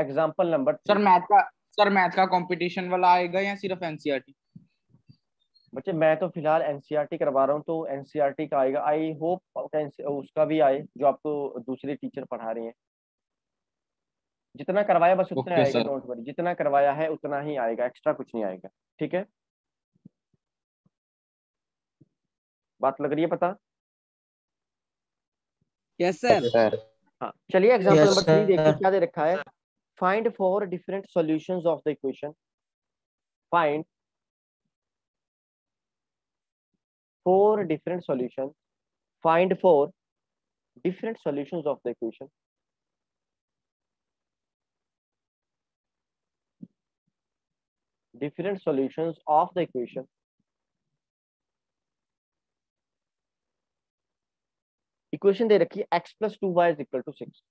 Example number 3। Sir math का competition वाला आएगा या सिर्फ एनसीईआरटी? बच्चे मैं तो फिलहाल एनसीईआरटी करवा रहा हूँ, तो एनसीईआरटी का आएगा। आई होप उसका भी आए जो आपको दूसरे टीचर पढ़ा रहे हैं। जितना करवाया बस उतना ओके आएगा, सर। डोंट वरी, जितना करवाया है उतना ही आएगा, एक्स्ट्रा कुछ नहीं आएगा। ठीक है, बात लग रही है पता? Yes sir. हाँ चलिए, एग्जाम्पल यस नंबर 3 देखिए सर। क्या दे रखा है। Find 4 different solutions of the equation. Find 4 different solutions. Find 4 different solutions of the equation. Different solutions of the equation. Equation दे रखी है x plus 2y is equal to 6.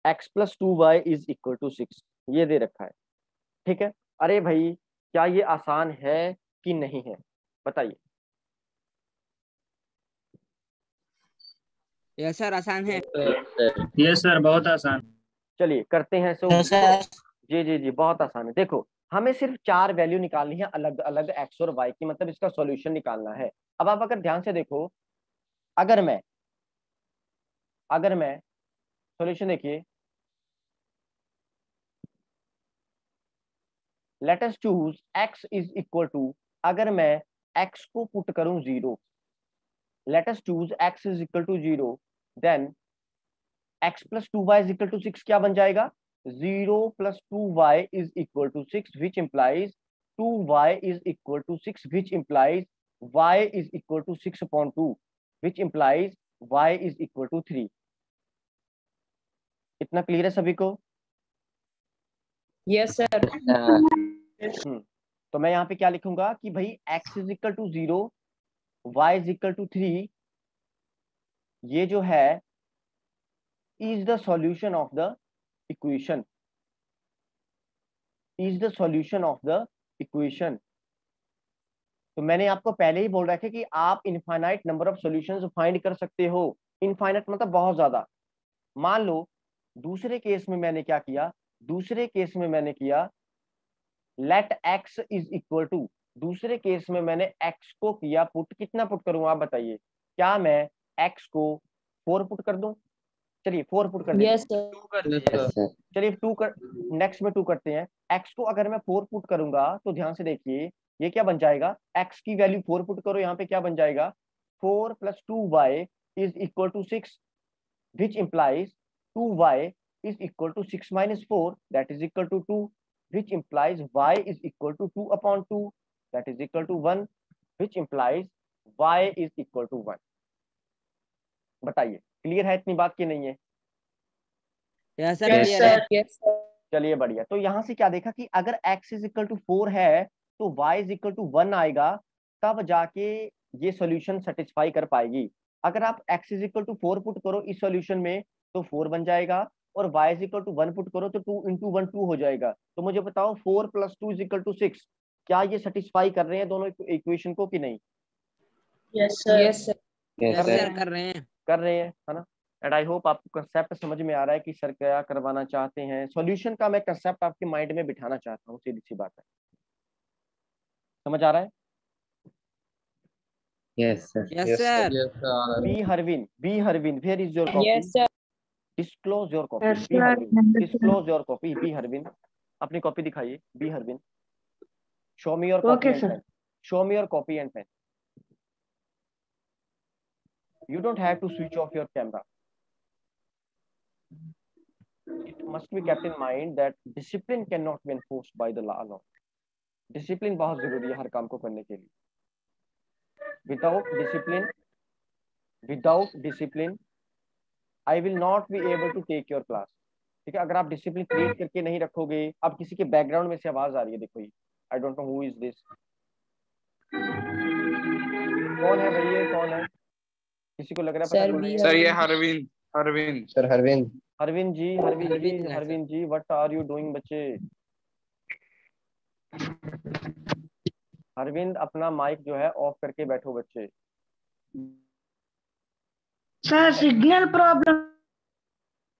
x plus 2y is equal to 6 ये दे रखा है। ठीक है, अरे भाई क्या ये आसान है कि नहीं है, बताइए। यस सर, आसान है। यस सर, बहुत आसान। चलिए करते हैं सो। जी जी जी, बहुत आसान है। देखो हमें सिर्फ 4 वैल्यू निकालनी है अलग अलग x और y की, मतलब इसका सॉल्यूशन निकालना है। अब आप अगर ध्यान से देखो, अगर मैं सॉल्यूशन देखिए, let us choose x is equal to, अगर मैं x को पुट करूं 0, let us choose x is equal to 0, then x plus 2y is equal to 6 क्या बन जाएगा? 0 plus 2y is equal to 6 which implies 2y is equal to 6 which implies y is equal to 6 upon 2 which implies y is equal to 3। इतना clear है सभी को? Yes sir. तो मैं यहाँ पे क्या लिखूंगा कि भाई x is equal to 0, y is equal to 3, ये जो है is the solution of the equation, is the solution of the equation। तो मैंने आपको पहले ही बोल रखा है कि आप infinite number of solutions find कर सकते हो। इनफाइनाइट मतलब बहुत ज्यादा। मान लो दूसरे केस में मैंने क्या किया, दूसरे केस में मैंने किया let x is equal to, दूसरे केस में मैंने x को किया पुट, कितना पुट करूं आप बताइए? क्या मैं x को 4 पुट कर दूं? चलिए 4 पुट कर देते यस हैं। सर। चलिए 2 कर, नेक्स्ट में 2 करते हैं। x को अगर मैं 4 पुट करूंगा तो ध्यान से देखिए ये क्या बन जाएगा, x की वैल्यू 4 पुट करो, यहाँ पे क्या बन जाएगा 4 plus 2y is equal to 6 which implies 2y is equal to 6 minus 4 that is equal to 2 which implies y is equal to 2 upon 2 that is equal to 1 which implies y is equal to 1। बताइए clear है इतनी बात की नहीं है? Yes sir, yes clear है। Sir. Yes sir. चलिए बढ़िया। तो यहां से क्या देखा कि अगर x इज इक्वल टू 4 है तो y इज इक्वल टू 1 आएगा, तब जाके ये सॉल्यूशन सेटिस्फाई कर पाएगी। अगर आप x is equal to 4 put करो इस सॉल्यूशन में तो 4 बन जाएगा, और y is equal to 1 put करो तो 2 इंटू 1 2 हो जाएगा। तो मुझे बताओ 4 प्लस 2 इज इक्वल टू 6, क्या ये सेटिस्फाई कर रहे हैं दोनों इक्वेशन को कि नहीं? Yes sir. Yes sir. Yes sir, कर रहे हैं। कर रहे हैं, है ना? एंड आई होप आपको कंसेप्ट समझ में आ रहा है कि सर क्या करवाना चाहते हैं। सॉल्यूशन का मैं कंसेप्ट आपके माइंड में बिठाना चाहता हूँ, सीधी सी बात है। समझ आ रहा है? Yes sir. Yes sir. B Harvin, where is your copy? Yes sir. Disclose your copy. Yes, B sir. Harvin, disclose your copy. B Harvin, अपनी कॉपी दिखाइए। B Harvin, show me your copy and pen. Show me your copy and pen. You don't have to switch off your camera. It must be kept in mind that discipline cannot be enforced by the law alone. Discipline बहुत जरूरी है हर काम को करने के लिए। Without discipline, I will not be able to take your class. ठीक है, अगर आप डिसिप्लिन क्रिएट करके नहीं रखोगे। अब किसी के बैकग्राउंड में से आवाज आ रही है, देखो ये, I don't know who is this. कौन है भाई, ये कौन है? किसी को लग रहा है पता कौन है? सर ये Harvind. Harvind sir Harvind. Harvind ji, Harvind ji, what are you doing बच्चे? हरविंद अपना माइक जो है ऑफ करके बैठो बच्चे। Sir signal problem.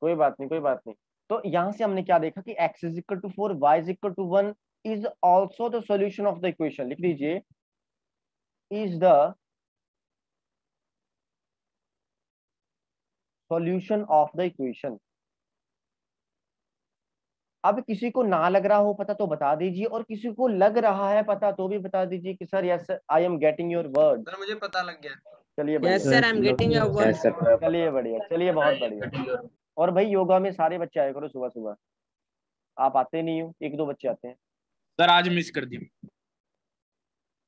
कोई बात नहीं, कोई बात नहीं। तो यहां से हमने क्या देखा कि x is equal to 4, y is equal to 1 is also the solution of the equation. लिख लीजिए, is the solution of the equation. अब किसी को ना लग रहा हो पता तो बता दीजिए, और किसी को लग रहा है पता तो भी बता दीजिए कि sir yes I am getting your word. Sir मुझे पता लग गया। चलिए यस बढ़िया, sir, I am getting your word. Yes, sir. चलिए बढ़िया, चलिए बहुत बढ़िया। और भाई योगा में सारे बच्चे आया करो सुबह सुबह, आप आते नहीं हो, एक दो बच्चे आते हैं। सर आज मिस कर दी।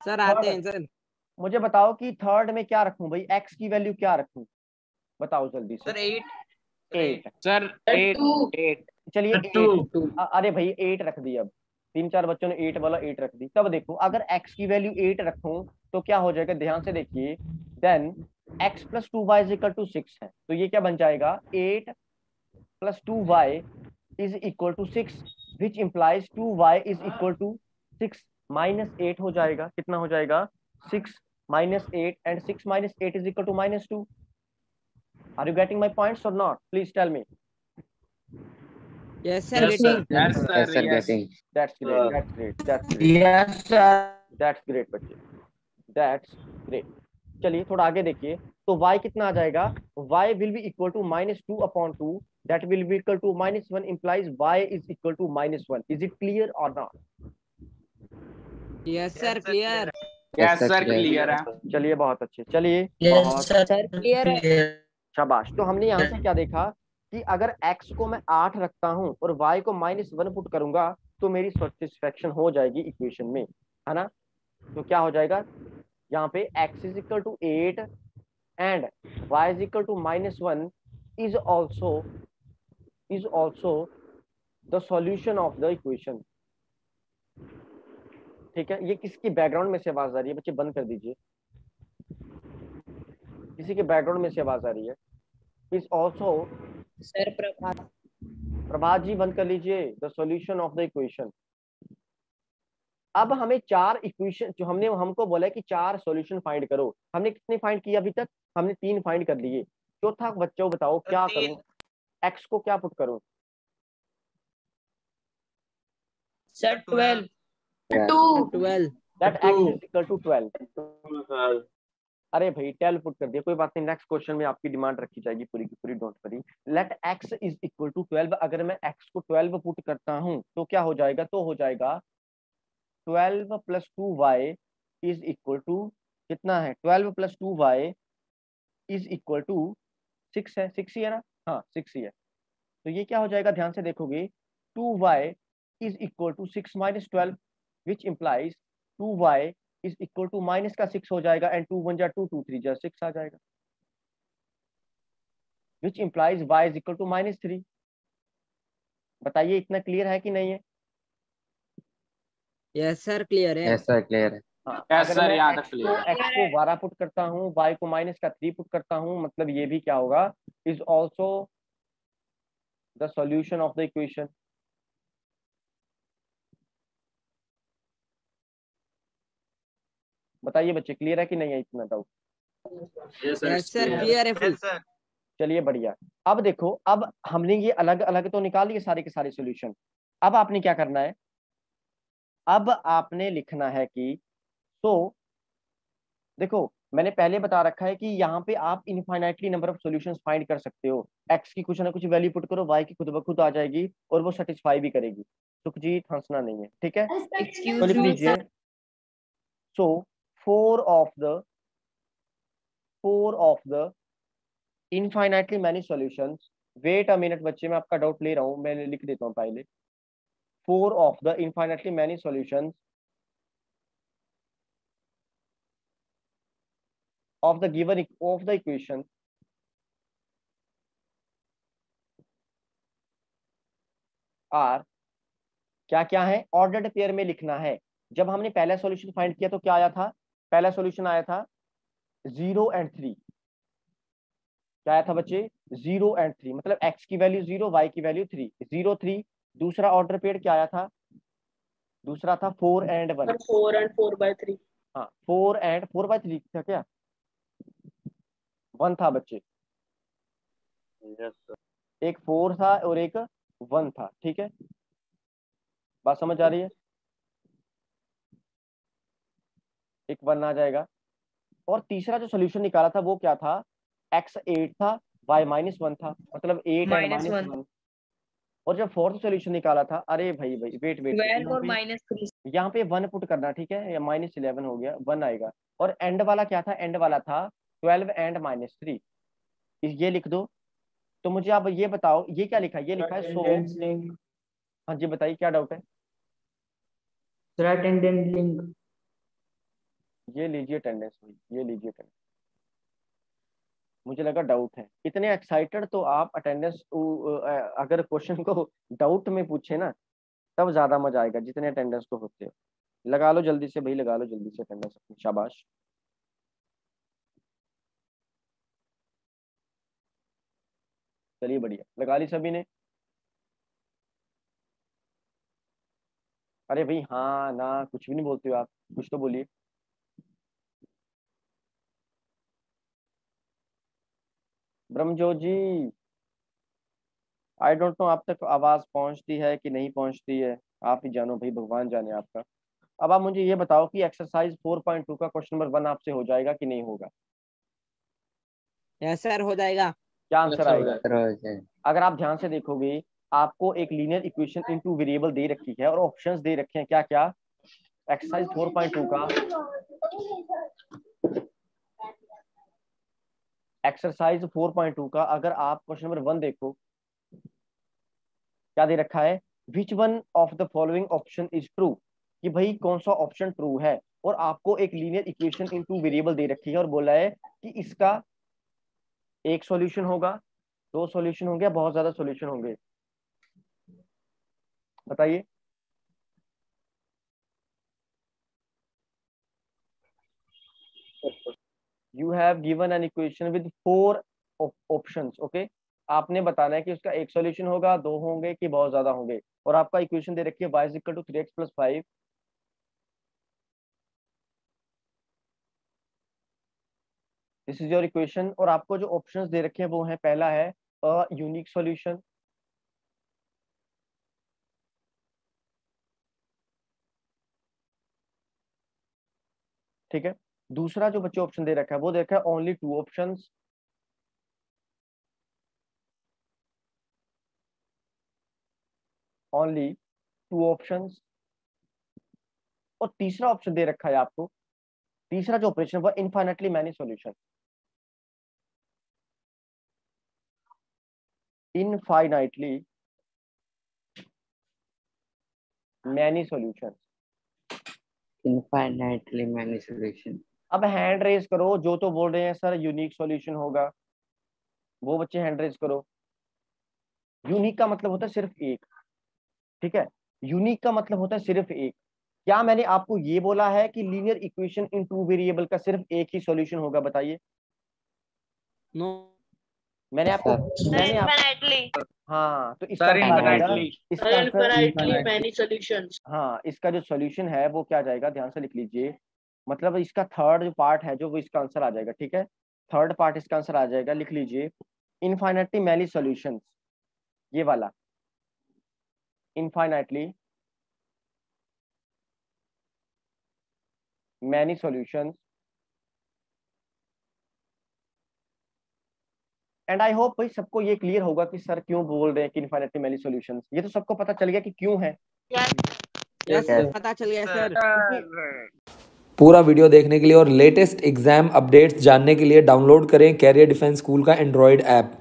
सर आते हैं सर। मुझे बताओ कि थर्ड में क्या रखूं भाई, x की वैल्यू क्या रखूं, बताओ जल्दी से। सर 8 8। सर 8 चलिए 2 अरे भाई 8 रख दी। अब 3-4 बच्चों ने 8 वाला 8 रख दी। तब देखो अगर x की वैल्यू 8 रखूं तो क्या हो जाएगा, ध्यान से देखिए। Then x plus 2y is equal to 6 है, तो ये क्या बन जाएगा, 8 plus 2y is equal to 6, which implies 2y is equal to 6 minus 8 हो जाएगा। कितना हो जाएगा, 6 minus 8, and 6 minus 8 is equal to -2। Are you getting my points or not? Please tell me. Yes sir, Yes, sir. Getting. Yes Yes, sir sir. Yes. Getting. That's great. That's great. That's great. Yes sir. That's great बच्चे। That's great. चलिए थोड़ा आगे देखिए, तो y कितना आ जाएगा, y will be equal to -2/2, that will be equal to -1 implies y is equal to -1. Is it clear or not? Yes sir, clear. Yes sir, sir clear. Clear है। चलिए बहुत अच्छे, चलिए बहुत सर क्लियर है। शाबाश। तो हमने यहाँ से क्या देखा कि अगर x को मैं 8 रखता हूँ और y को -1 पुट करूंगा तो मेरी सेटिस्फेक्शन हो जाएगी इक्वेशन में, है ना। तो क्या हो जाएगा यहाँ पे, x is equal to 8 and y is equal to -1 is also the solution of the equation. ठीक है, ये किसकी बैकग्राउंड में से आवाज आ रही है बच्चे, बंद कर दीजिए। किसी के बैकग्राउंड में से आवाज आ रही है। Is also, Sir, Prabhat. प्रभात जी बंद कर लीजिए, the solution of the equation. अब हमें 4 इक्वेशन जो हमको बोला है कि 4 सॉल्यूशन फाइंड करो, हमने कितने फाइंड किए अभी तक, हमने 3 फाइंड कर लिए। चौथा बच्चों बताओ क्या करूं, x को क्या पुट करूं। Sir, 12. 12। That x is equal to 12। अरे भाई 12 पुट कर दिया, कोई बात नहीं, नेक्स्ट क्वेश्चन में आपकी डिमांड रखी जाएगी पूरी की पूरी, don't worry. Let x is equal to 12। अगर मैं x को 12 पुट करता हूं तो क्या हो जाएगा, तो हो जाएगा 12 plus 2y is equal to कितना है, 12 plus 2y is equal to 6 है, 6 ही है ना, हाँ 6 ही है। तो ये क्या हो जाएगा, ध्यान से देखोगे, 2y is equal to 6 minus 12, which implies 2y is equal to minus का 6 हो जाएगा, एंड 2 1 जा 2 2 3 जा 6 आ जाएगा, which implies y is equal to -3। बताइए इतना क्लियर है कि नहीं है? यस सर, क्लियर है। Yes, sir. Clear. हाँ, यस अगर सर मैं यहाँ x तक क्लियर है। को 12 पुट करता हूँ, y को -3 पुट करता हूँ, मतलब ये भी क्या होगा, is also the solution of the equation. बताइए बच्चे क्लियर है कि नहीं है, इतना doubt? Yes, sir. Yes sir, clear है फुल। चलिए बढ़िया। अब देखो, अब हमने ये अलग अलग तो निकाल लिए सारे के सारे सॉल्यूशन। अब आपने क्या करना है, अब आपने लिखना है कि तो देखो मैंने पहले बता रखा है कि यहाँ पे आप infinitely number of solutions find कर सकते हो। x की कुछ ना कुछ वैल्यू पुट करो, y की खुद ब खुद आ जाएगी और वो सेटिस्फाई भी करेगी। सुखजीत हंसना नहीं है, ठीक है, तो लिख लीजिए। So 4 of the infinitely many solutions, wait a minute बच्चे, मैं आपका डाउट ले रहा हूँ, मैं लिख देता हूँ पहले। 4 of the infinitely many solutions of the given of the equation are, क्या क्या है, ऑर्डर्ड पेयर में लिखना है। जब हमने पहला सॉल्यूशन फाइंड किया तो क्या आया था, पहला सॉल्यूशन आया था 0 and 3। क्या आया था बच्चे, 0 and 3, मतलब x की वैल्यू 0, y की वैल्यू 3, 0 3। दूसरा ऑर्डर पेयर क्या आया था, दूसरा था 4 and 1। 4 and 4/3. हाँ 4 and 4/3 था क्या, 1 था बच्चे। Yes, sir. एक 4 था और एक 1 था, ठीक है, बात समझ आ रही है। एक 1 आ जाएगा। और तीसरा जो सोल्यूशन निकाला था वो क्या था, x 8 था, y -1 था, मतलब 8 एंड -1 -1। और जब फोर्थ सोल्यूशन निकाला था, अरे भाई वेट 12 और -3 यहाँ पे 1 पुट करना, ठीक है, या -11 हो गया, 1 आएगा। और एंड वाला क्या था, एंड वाला था 12 एंड -3, ये लिख दो। तो मुझे आप ये बताओ, ये क्या लिखा है, ये लिखा है 100। हाँ जी बताइए क्या डाउट है। Attendance link. ये लीजिए अटेंडेंस भाई, ये लीजिए अटेंडेंस। मुझे लगा डाउट है, इतने एक्साइटेड तो आप अटेंडेंस, अगर क्वेश्चन को डाउट में पूछे ना तब ज्यादा मजा आएगा, जितने अटेंडेंस को होते हो। लगा लो जल्दी से भाई, लगा लो जल्दी से अटेंडेंस अपनी, शाबाश। चलिए बढ़िया, लगा ली सभी ने। अरे भाई हाँ ना कुछ भी नहीं बोलते हो आप, कुछ तो बोलिए। ब्रह्मजोत जी, आई डोंट नो आप तक आवाज पहुंचती है कि नहीं पहुंचती है, आप ही जानो भाई, भगवान जाने आपका। अब आप मुझे ये बताओ कि एक्सरसाइज 4.2 का क्वेश्चन नंबर 1 आपसे हो जाएगा कि नहीं होगा। यस सर, हो जाएगा। क्या आंसर आएगा। सर अगर आप ध्यान से देखोगे, आपको एक लीनियर इक्वेशन इनटू वेरिएबल दे रखी है और ऑप्शंस दे रखे हैं, क्या क्या। एक्सरसाइज 4.2 का, एक्सरसाइज 4.2 का अगर आप क्वेश्चन नंबर 1 देखो, क्या दे रखा है, which one of the following option is true, कि भाई कौन सा ऑप्शन ट्रू है। और आपको एक लीनियर इक्वेशन इनटू वेरिएबल दे रखी है और बोला है कि इसका एक सॉल्यूशन होगा, 2 सॉल्यूशन होंगे, बहुत ज्यादा सॉल्यूशन होंगे, बताइए। You have given an equation with 4 options, okay. आपने बताना है कि उसका एक सॉल्यूशन होगा, 2 होंगे कि बहुत ज्यादा होंगे। और आपका इक्वेशन दे रखी है y = 3x + 5। This is your equation. और आपको जो ऑप्शंस दे रखे हैं वो है, पहला है अ यूनिक सॉल्यूशन, ठीक है। दूसरा जो बच्चे ऑप्शन दे रखा है वो दे रखा है ओनली 2 ऑप्शंस, ओनली 2 ऑप्शंस। और तीसरा ऑप्शन दे रखा है आपको, तीसरा जो ऑपरेशन वो infinitely many solution, infinitely many solution, infinitely many solution. अब हैंड रेज करो जो तो बोल रहे हैं सर यूनिक सॉल्यूशन होगा, वो बच्चे हैंड रेज करो। यूनिक का मतलब होता है सिर्फ एक, ठीक है, यूनिक का मतलब होता है सिर्फ एक। क्या मैंने आपको ये बोला है कि लीनियर इक्वेशन इन 2 वेरिएबल का सिर्फ एक ही सॉल्यूशन होगा, बताइए। नो मैंने आपको हाँ, तो इसका क्या आ जाएगा, इसका आंसर इनफाइनाइटली मैनी सॉल्यूशंस। हाँ, इसका जो सॉल्यूशन है वो क्या जाएगा, ध्यान से लिख लीजिए। मतलब इसका थर्ड जो पार्ट है जो वो इसका आंसर आ जाएगा, ठीक है, थर्ड पार्ट इसका आंसर आ जाएगा, लिख लीजिए इनफाइनाइटली मैनी सॉल्यूशंस, ये वाला infinitely many solutions. And I hope भाई सबको ये क्लियर होगा कि सर क्यों बोल रहे हैं कि इनफाइनाइटली मैनी सॉल्यूशंस। ये तो सबको पता चल गया कि क्यों है। यस सर, पता चल गया सर। पूरा वीडियो देखने के लिए और लेटेस्ट एग्जाम अपडेट्स जानने के लिए डाउनलोड करें कैरियर डिफेंस स्कूल का एंड्रॉयड ऐप।